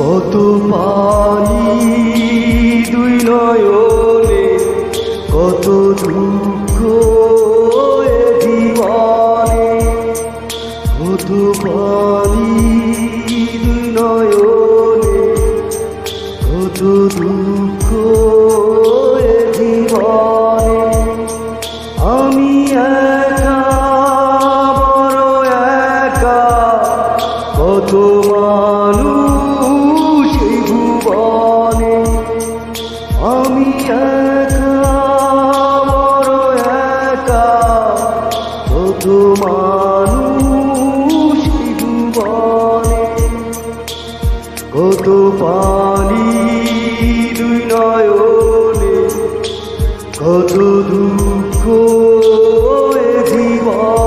কত পানি দুই নয়নে, কত দুঃখ এ জীবনে। কত পানি দুই নয়নে, কত দুঃখ এ জীবনে। আমি একা, বড় একা, কত মানুষ এই ভুবনে। আমি একা, বড় একা, কত মানুষ এই ভুবনে। কত পানি দুই নয়নে, কত দুঃখ এ জীবনে।